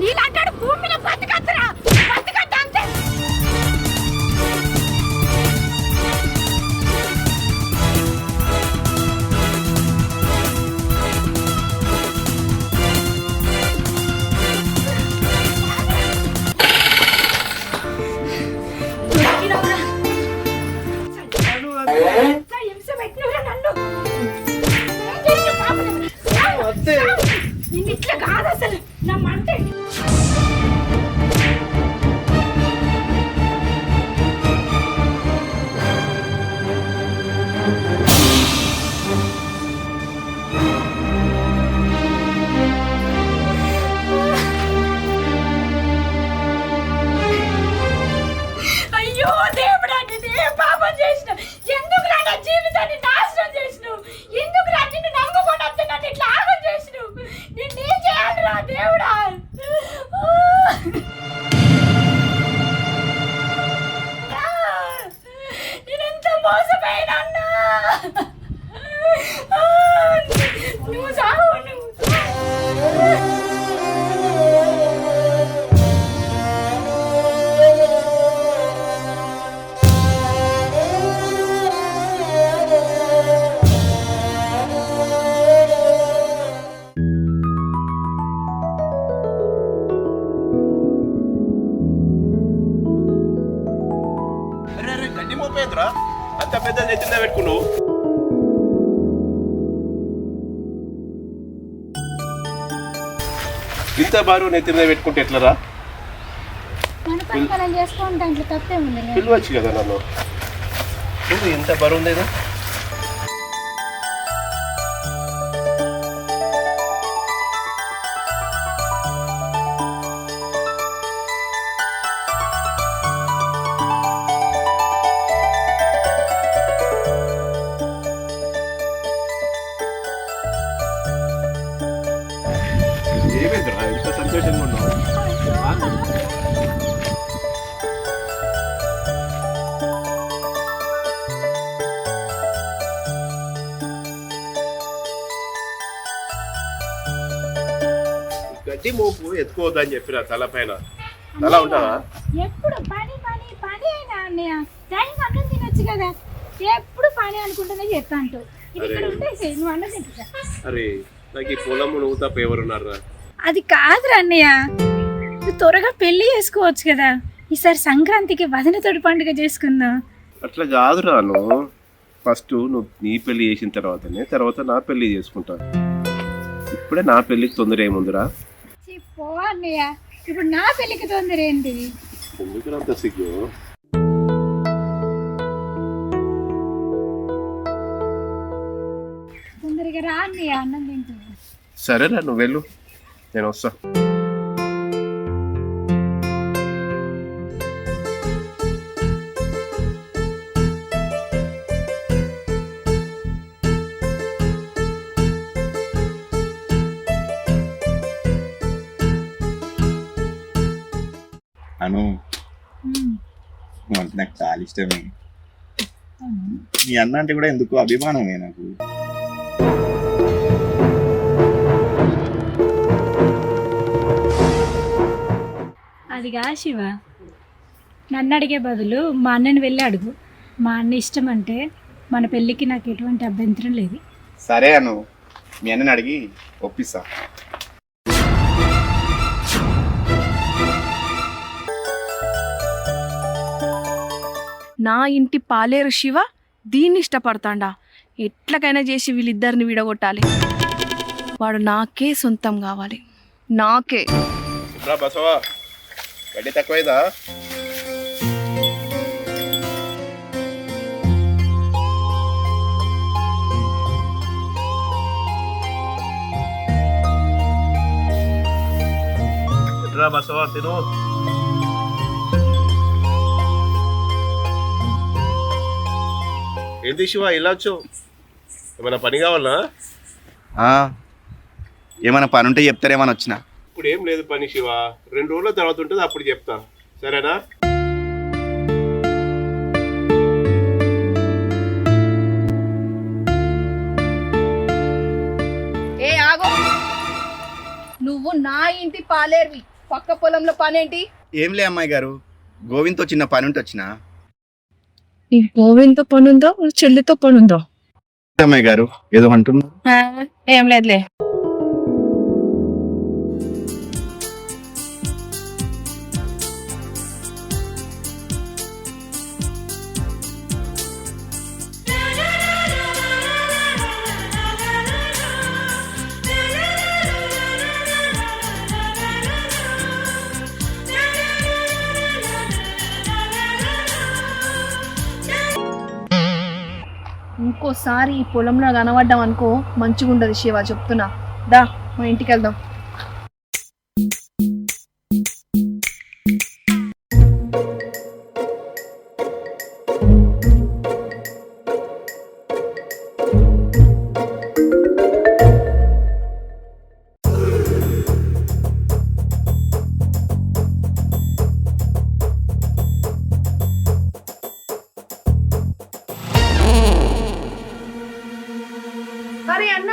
నీలాంటాడు భూమి మీద బతకద్దురా, బతకద్దు అంతే. ఇట్లా కాదు అసలు నమ్మంటే అయ్యో దేవుడా, నేను పాపం చేసిన, ఎందుకు నా జీవితాన్ని నాశనం చేసినావు, ఎందుకు నిన్ను నమ్మకుండా నన్ను ఇట్లా ఆగం చేసినావు, నిన్నేం చేయాలిరా దేవుడా. నేనెంత మోసపోయినా నువ్వు సాగు అంత పెద్ద నెత్తిన పెట్టుకున్నావు. ఇంత బారు నెత్తిన పెట్టుకుంటే ఎట్లరా? పిలవచ్చు కదా నన్ను. ఎంత బరువు ఉందేదో. ఏమైందిరా ఇంత సంతోషంగా ఉన్నావు? గడ్డి మోపు ఎత్తుకోవద్దని చెప్పిన తల పైన. తల ఉంటావా? ఎప్పుడు పని పని పని అయినా అన్నయ్య, టైం అన్నం తినొచ్చు కదా, ఎప్పుడు పని అనుకుంటూనే చెప్తా అంటూ నువ్వు అన్నం తింటా. అరే నాకు ఈ పొలము నువ్వు తప్ప ఎవరున్నారా? అది కాదురా అన్నయ్య, నువ్వు త్వరగా పెళ్లి చేసుకోవచ్చు కదా, ఈసారి సంక్రాంతికి వదినతోటి పండుగ చేసుకుందాం. అట్లా కాదురా, నువ్వు ఫస్ట్ నువ్వు నీ పెళ్లి చేసిన తర్వాత నా పెళ్లి చేసుకుంటా. ఇప్పుడే నా పెళ్లికి తొందర ఏముందిరా? పో అన్నయ్య, ఇప్పుడు నా పెళ్లికి తొందర ఏంటి? ఎందుకు అంత సిగ్గు? తొందరగా రా అన్నయ్య, అన్నం తింటుంది. సరేరా నువ్వు వెళ్ళు, నేను వస్తా. అను అంటే నాకు చాలా ఇష్టమే. మీ అన్న అంటే కూడా ఎందుకు అభిమానమే నాకు. అదిగా శివ, నన్ను అడిగే బదులు మా అన్నని వెళ్ళి అడుగు. మా అన్న ఇష్టం అంటే మన పెళ్ళికి నాకు ఎటువంటి అభ్యంతరం లేదు. సరే అను, మీ అన్నని అడిగి ఒప్పిస్తా. నా ఇంటి పాలేరు శివ దీన్ని ఇష్టపడతాడా? ఎట్లకైనా చేసి వీళ్ళిద్దరిని విడగొట్టాలి. వాడు నాకే సొంతం కావాలి, నాకే. బసవా గడ్డి తక్కువైందా? బసవా తిను. ఏంటి శివ ఇలా వచ్చావు? ఏమైనా పని కావాలా? ఏమైనా పని ఉంటే చెప్తారేమని వచ్చిన. ఇప్పుడు ఏం లేదు పని శివ, 2 రోజుల తర్వాత ఉంటుంది, అప్పుడు చెప్తా. సరేనా? ఏ ఆగో, నువ్వు నా ఇంటి పాలేరువి, పక్క పొలంలో పని ఏంటి? ఏం లే అమ్మాయి గారు, గోవింద్తో చిన్న పని ఉంటే వచ్చిన. నీ గోవింద్తో పని ఉందో చెల్లితో పని ఉందో? అమ్మాయి గారు ఏదో అంటున్నారు. ఏం లేదులే. ఇంకోసారి ఈ పొలంలో కనబడ్డాం అనుకో మంచిగా ఉండదు శివ, చెప్తున్నా. దా మా ఇంటికి వెళ్దాం. అరే అన్న,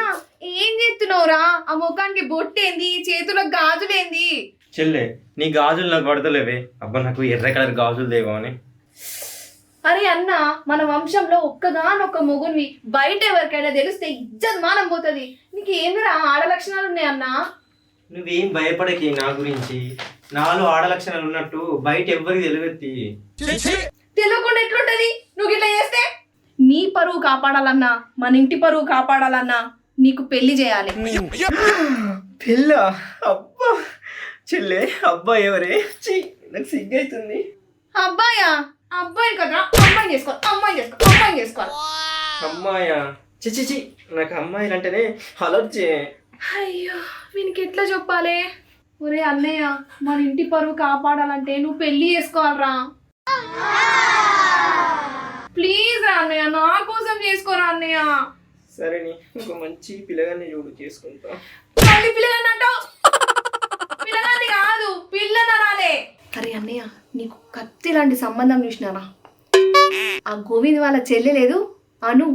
ఏం చేస్తున్నావురా? ఆ ముఖానికి బొట్టేంది, చేతులకు గాజులేంది? చెల్లె, నీ గాజులు నాకు పడతలేవే. అబ్బా, నాకు ఎర్ర కలర్ గాజులు దేవా అని. అరే అన్న, మన వంశంలో ఒక్కగానొక్క మొగునివి, బయట ఎవరికైనా తెలిస్తే ఇజ్జత్ మానం పోతుంది. నీకు ఏమిరా ఆడ లక్షణాలు ఉన్నాయన్నా? నువ్వేం భయపడకి నా గురించి. నాలో ఆడ లక్షణాలు ఉన్నట్టు బయట ఎవ్వరికి తెలివెత్తి. తెలియకుండా ఎట్లుంటది నువ్వు ఇట్లా చేస్తే? నీ పరువు కాపాడాలన్నా, మన ఇంటి పరువు కాపాడాలన్నా నీకు పెళ్లి చేయాలి. పిల్ల? అబ్బా చెల్లె, అబ్బా ఎవరే? నాకు సిగ్గైతుంది. అబ్బాయా? అబ్బాయి కదరా, అమ్మాయి చేసుకో, అమ్మాయి చేసుకో, అమ్మాయి చేసుకోవాలి. అమ్మాయా? చిచి, నాకు అమ్మాయిలు అంటేనే అలర్జీ. అయ్యో, వీనికి ఎట్లా చెప్పాలి? ఒరే అన్నయ్య, మన ఇంటి పరువు కాపాడాలంటే నువ్వు పెళ్లి చేసుకోవాలరా. ప్లీజ్ రా అన్నయ్య, నా కోసం చేసుకోరా అన్నయ్య. సరేని, ఒక మంచి పిల్లగాన్ని చూడు, చేసుకుంటా. మళ్ళీ పిల్లగాన్ని అంటావు? పిల్లగాన్ని కాదు, పిల్లనరాలే. అరే అన్నయ్య, నీకు కత్తి లాంటి సంబంధం చూసినారా? ఆ గోవింద్ వాళ్ళ చెల్లె లేదు అను,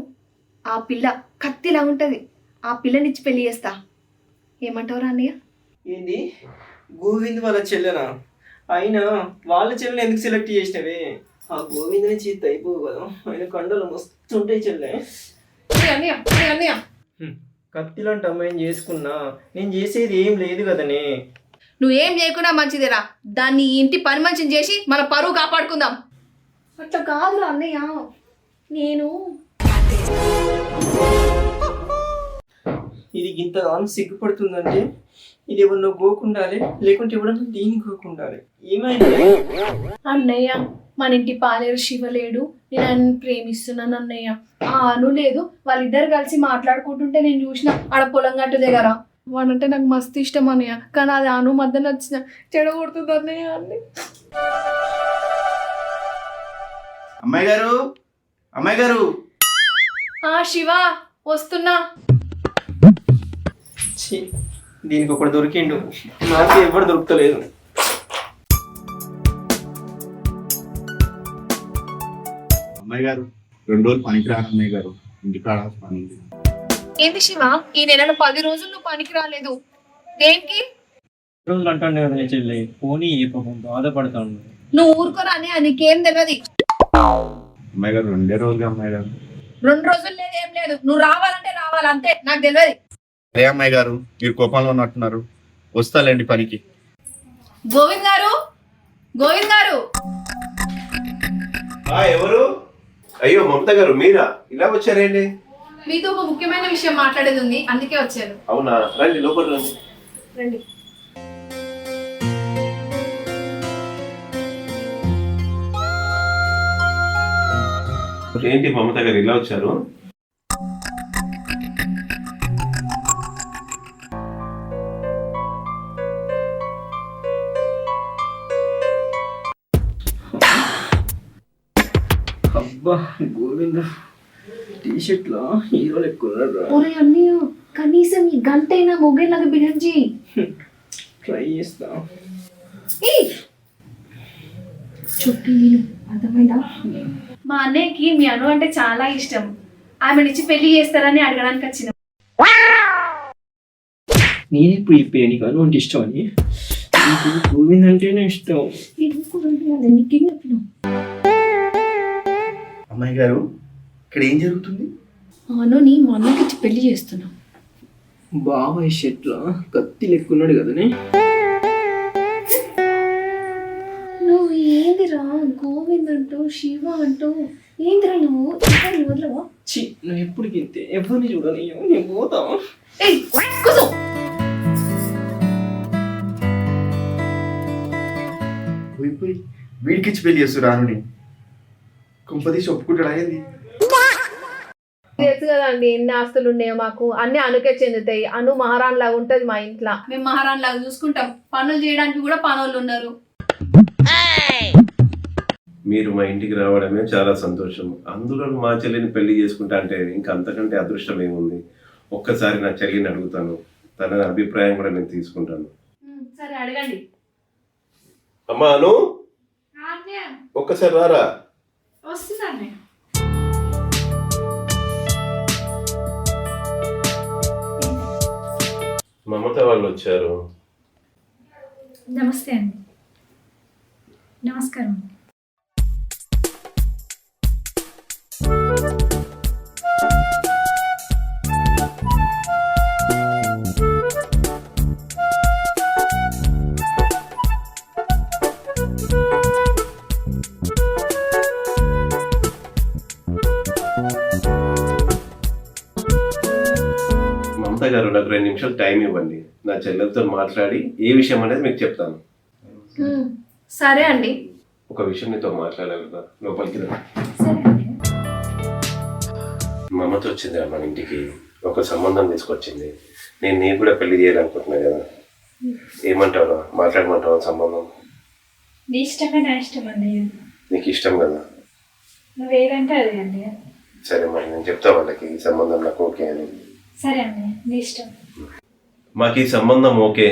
ఆ పిల్ల కత్తిలా ఉంటది. ఆ పిల్లనిచ్చి పెళ్లి చేస్తా. ఏమంటావురా అన్నయ్య? ఏంది, గోవింద్ వాళ్ళ చెల్లెనా? అయినా వాళ్ళ చెల్లెని ఎందుకు సెలెక్ట్ చేసినవే? ఆ గోవిందని చీత అయిపోవు కదా, ఆయన కండలు మస్తు ఉంటాయి చెల్లె. కత్తిలాంటి అమ్మాయిని చేసుకున్నా, నేను చేసేది ఏం లేదు కదనే. నువ్వేం చేయకుండా మంచిదేరా. దాన్ని ఇంటి పని మంచిని చేసి మన పరువు కాపాడుకుందాం. అట్లా కాదురా అన్నయ్య, నేను ఇది ఇంతగానో సిగ్గుపడుతుందంటే ఇది ఎవరినో గోకుండాలి, లేకుంటే ఎవడన్నా దీన్ని గోకుండాలి. ఏమైంది అన్నయ్య? మన ఇంటి పాలేరు శివ లేడు, నేను ఆయన ప్రేమిస్తున్నాను అన్నయ్య. ఆ అను లేదు, వాళ్ళిద్దరు కలిసి మాట్లాడుకుంటుంటే నేను చూసిన ఆడ పొలం గట్టు దగ్గర. వాడంటే నాకు మస్తు ఇష్టం అన్నయ్య, కానీ అది అను మధ్యన వచ్చిన చెడగొడుతుంది అన్నయ్య అన్ని. అమ్మాయి గారు, అమ్మాయి గారు. శివ వస్తున్నా. దీనికి ఒకటి దొరికిండు, నాకు ఎవరు దొరుకుతలేదు. అమ్మాయి గారు 2 రోజులు పనికి రాను అమ్మాయి గారు, ఇంటికాడ పని ఉంది. ఏంటి శివ, ఈ నెలలో 10 రోజులు నువ్వు పనికి రాలేదు, దేనికి? రోజులు అంటాను కదా నీ చెల్లి, పోనీ బాధపడతాను. నువ్వు ఊరుకోరా అని నీకేం తెలియదు. అమ్మాయి గారు 2 రోజులు అమ్మాయి గారు. 2 రోజులు లేదు, ఏం లేదు. నువ్వు రావాలంటే రావాలి, అంతే. నాకు తెలియదు. అరే అమ్మాయి గారు, మీరు కోపంలో ఉన్నట్టున్నారు, వస్తాలేండి పనికి. గోవింద్ గారు, గోవింద్ గారు. ఎవరు? అయ్యో మమత గారు, మీరా? ఇలా వచ్చారేంటి? మీతో ఒక ముఖ్యమైన విషయం మాట్లాడేది ఉంది, అందుకే వచ్చాను. అవునా, రండి లోపల రండి. రండి. ఏంటి మమత గారు ఇలా వచ్చారు? అబ్బా గోవింద, టీషర్ట్ లో హీరోలు ఎక్కువ. ఒరే అన్నయ్య, కనీసం ఈ గంటైనా మొగేలాగా బిహేవ్ చేయి. ట్రై చేస్తా. చుట్టూ అర్థమైందా? మా అన్నయ్యకి మీ అను అంటే చాలా ఇష్టం. ఆమెనిచ్చి పెళ్లి చేస్తారని అడగడానికి వచ్చిన. నేనెప్పుడు చెప్పే నీకు అను అంటే ఇష్టం అని? నాకు గోవింద్ అంటేనే ఇష్టం. అమ్మాయి గారు ఇక్కడ ఏం జరుగుతుంది? అనుని మా అన్నకిచ్చి పెళ్లి చేస్తున్నాం. బాబాయ్ షర్ట్లో కత్తి లెక్కున్నాడు కదనే. నువ్వు ఏందిరా గోవింద్ అంటూ శివ అంటూ ఏందిరా నువ్వు ఎవరిని వదలవా? చి, నువ్వు ఎప్పుడు గింతే ఎవరిని చూడని నేను పోతా. ఏయ్ కూసో. పోయి వీడికిచ్చి పెళ్లి చేస్తారు రానుని. కుంపదీసి ఒప్పుకుంటాడు అయ్యింది. తెలుసు కదండి ఎన్ని ఆస్తులు ఉన్నాయో మాకు, అన్ని అనుకే చెందుతాయి. అను మహారాణి లాగా ఉంటది మా ఇంట్లో. మేము మహారాణి లాగా చూసుకుంటాం. పనులు చేయడానికి కూడా పనులు ఉన్నారు. మీరు మా ఇంటికి రావడమే చాలా సంతోషం. అందులో మా చెల్లిని పెళ్లి చేసుకుంటా అంటే ఇంకా అంతకంటే అదృష్టం ఏముంది. ఒక్కసారి నా చెల్లిని అడుగుతాను, తన అభిప్రాయం కూడా నేను తీసుకుంటాను. సరే అడగండి. అమ్మా అను, ఒక్కసారి రారా. వస్తున్నాను. మమత వాళ్ళు వచ్చారు. నమస్తే అండి. నమస్కారం అండి. మమత గారు, నాకు 2 నిమిషాలు టైం ఇవ్వండి. నా చెల్లెలతో మాట్లాడి ఏ విషయం అనేది మీకు చెప్తాను. సరే అండి. ఒక విషయం నీతో మాట్లాడాలి కదా, లోపలికి రా. సరే అండి. మమత వచ్చింది మన ఇంటికి, ఒక సంబంధం తీసుకొచ్చింది. నేను నీకు కూడా పెళ్లి చేయాలనుకుంటున్నా కదా, ఏమంటావు? మాట్లాడమంటావా సంబంధం? నీ ఇష్టమే నా ఇష్టం అండి. నీకు ఇష్టం కదా? నువ్వు ఏదంటే అదే అండి. సరే మరి నేను చెప్తా వాళ్ళకి ఈ సంబంధం నాకు ఓకే అని. సరే అండి, నీ ఇష్టం. మాకు ఈ సంబంధం ఓకే.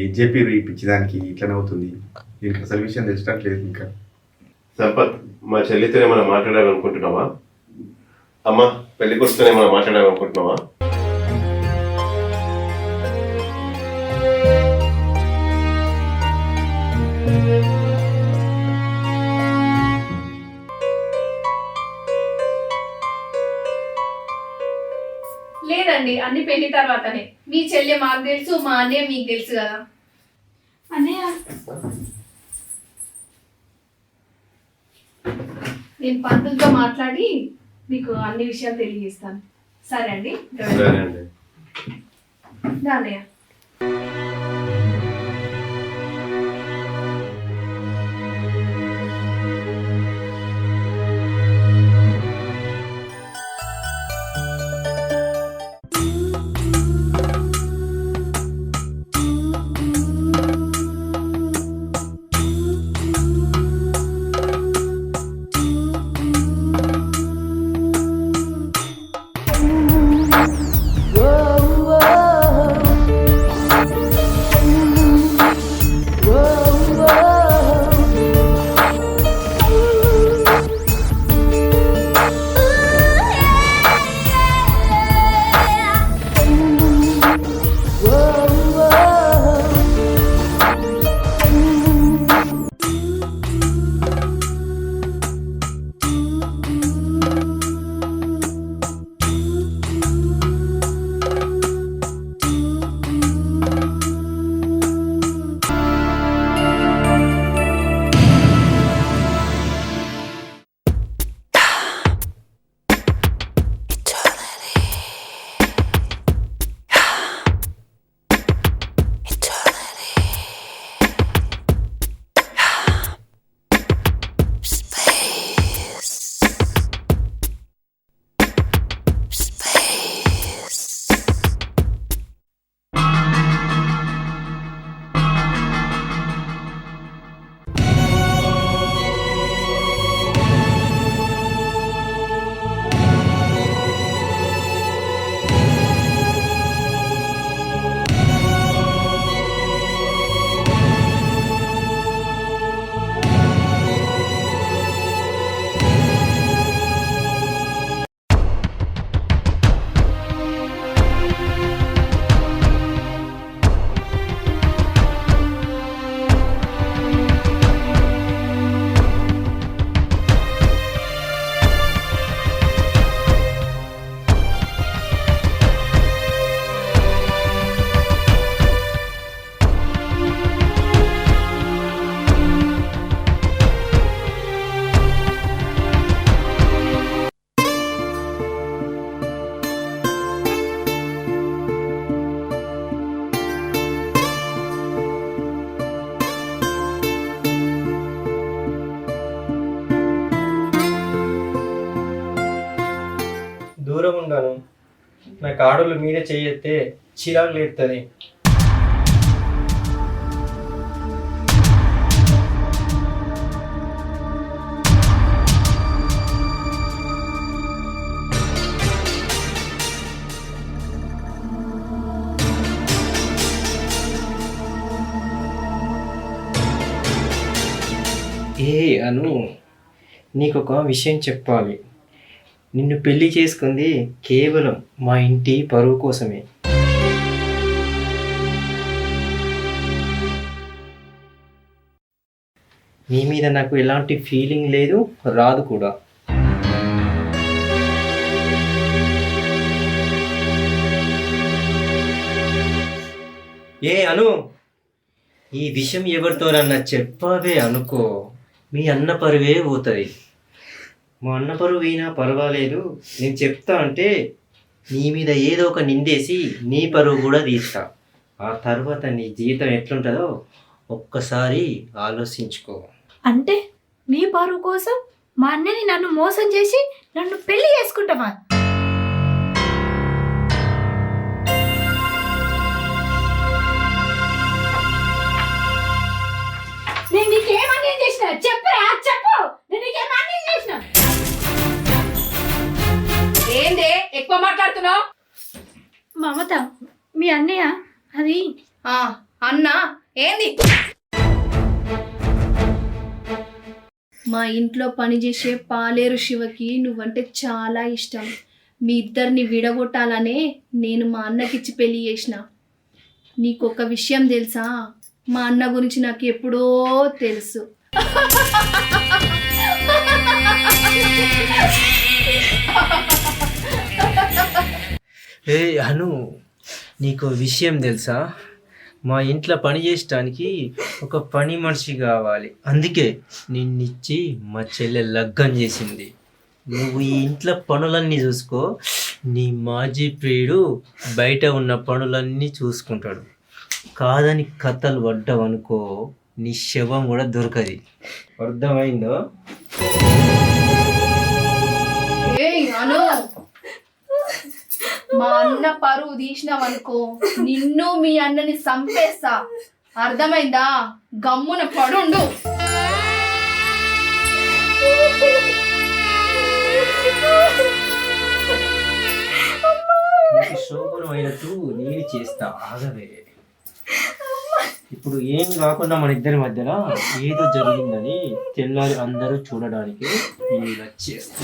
ఏం చెప్పారు ఈ పిచ్చిదానికి ఇట్లా అవుతుంది? దీనికి అసలు విషయం తెలిసినట్లేదు ఇంకా. సంపత్, మా చెల్లితో ఏమైనా మాట్లాడాలనుకుంటున్నావా? అమ్మా, పెళ్లి కొడుకుతో ఏమైనా మాట్లాడాలనుకుంటున్నావా? లేదండి, అన్ని పెళ్లి తర్వాతనే. మీ చెల్లె మాకు తెలుసు, మా అన్నయ్య మీకు తెలుసు కదా. అన్నయ్య, నేను పంతులతో మాట్లాడి మీకు అన్ని విషయాలు తెలియజేస్తాను. సరే అండి. సరే అండి. అన్నయ్య. దూరం ఉన్నాను. నాకు ఆడోళ్ళు మీద చేయెత్తే చిరాకు లేస్తుంది. అను, నీకు ఒక విషయం చెప్పాలి. నిన్ను పెళ్లి చేసుకుంది కేవలం మా ఇంటి పరువు కోసమే. నీ మీద నాకు ఎలాంటి ఫీలింగ్ లేదు, రాదు కూడా. అను, ఈ విషయం ఎవరితోనన్నా చెప్పావే అనుకో, మీ అన్న పరువే పోతుంది. మా అన్న పరువు అయినా పర్వాలేదు, నేను చెప్తా అంటే నీ మీద ఏదో ఒక నిందేసి నీ పరువు కూడా తీస్తా. ఆ తర్వాత నీ జీవితం ఎట్లుంటుందో ఒక్కసారి ఆలోచించుకో. అంటే నీ పరువు కోసం మా అన్నని నన్ను మోసం చేసి నన్ను పెళ్లి చేసుకుంటావా? నేను నీకేమని చేసిన చెప్పరా, చెప్పు. నేను నీకేమని చేసిన? ఏందే ఎక్కువ మాట్లాడుతున్నావు? మమత, మీ అన్నయ్య అది అన్నా ఏంది? మా ఇంట్లో పనిచేసే పాలేరు శివకి నువ్వంటే చాలా ఇష్టం. మీ ఇద్దరిని విడగొట్టాలనే నేను మా అన్నకిచ్చి పెళ్లి చేసిన. నీకొక విషయం తెలుసా? మా అన్న గురించి నాకు ఎప్పుడో తెలుసు. అను, నీకు విషయం తెలుసా? మా ఇంట్లో పని చేయడానికి ఒక పని మనిషి కావాలి. అందుకే నిన్నిచ్చి మా చెల్లె లగ్గం చేసింది. నువ్వు ఈ ఇంట్లో పనులన్నీ చూసుకో, నీ మాజీ ప్రియుడు బయట ఉన్న పనులన్నీ చూసుకుంటాడు. కాదని కథలు పడ్డావనుకో, నీ శవం కూడా దొరకది. అర్థమైందో? అను, మా అన్న పరువు తీసినావనుకో, నిన్ను మీ అన్నని చంపేస్తా. అర్థమైందా? గమ్మున పడుండు. శోభనమైనట్టు నేను చేస్తా, ఆగవే. ఇప్పుడు ఏం కాకుండా మన ఇద్దరి మధ్యలో ఏదో జరిగిందని తెల్లారి అందరూ చూడడానికి నేను ఇలా చేస్తా.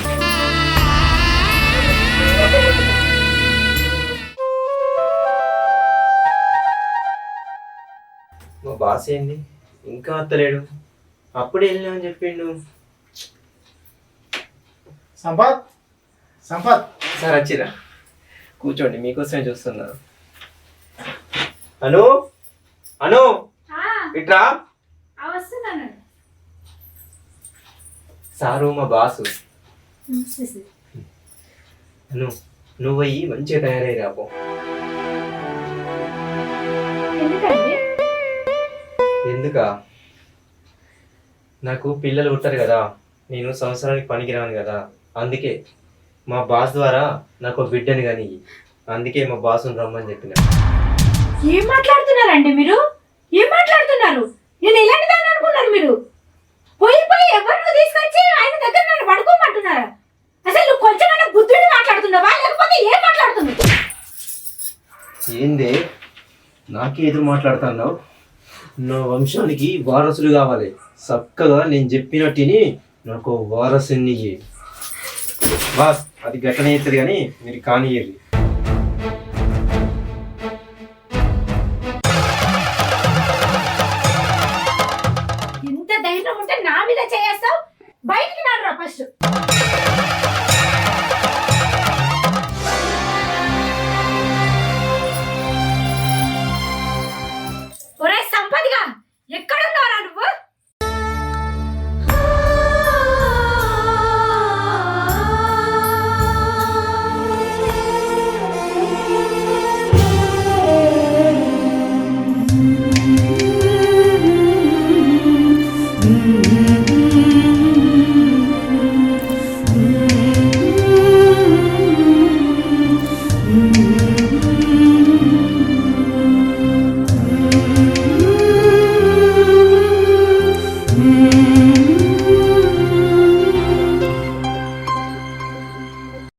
మా బాస్ ఏంది ఇంకా అత్తలేడు? అప్పుడే వెళ్ళినామని చెప్పిండు. సంపత్, సంపత్ సార్ వచ్చిరా, కూర్చోండి, మీకోసమే చూస్తున్నా. అను, అను ఇట్రా. వస్తున్నాను సారు మా బాసు. అను, నువ్వు అయ్యి మంచిగా తయారై రాపో. ఎందుకండి? ఎందుకా? నాకు పిల్లలు పుట్టారు కదా, నేను సంవత్సరానికి పనికిరాను కదా, అందుకే మా బాస్ ద్వారా నాకు ఒక బిడ్డని కానీ, అందుకే మా బాసుని రమ్మని చెప్పిన. ఏం మాట్లాడుతున్నారండి మీరు? ఏం మాట్లాడుతున్నారు? నేను ఎలాంటి దాన్ని అనుకున్నారు మీరు? పోయి ఎవరిని తీసుకొచ్చి ఆయన దగ్గర నన్ను పడుకోమంటున్నారా? అసలు నువ్వు కొంచెమైనా బుద్ధుడిని మాట్లాడుతున్నావా, లేకపోతే ఏం మాట్లాడుతున్నావు? ఏందే నాకే ఎదురు మాట్లాడుతున్నావు? నా వంశానికి వారసులు కావాలి, చక్కగా నేను చెప్పినట్టుని నాకు వారసుని. బాస్ అది గట్టనే అవుతుంది కానీ మీరు కానియ్యండి. ఇంత ధైర్యం ఉంటే నా మీద చేస్తావు? బయటికి నాడురా ఫస్ట్. ఒరే సంపదిగా, ఎక్కడున్నావు?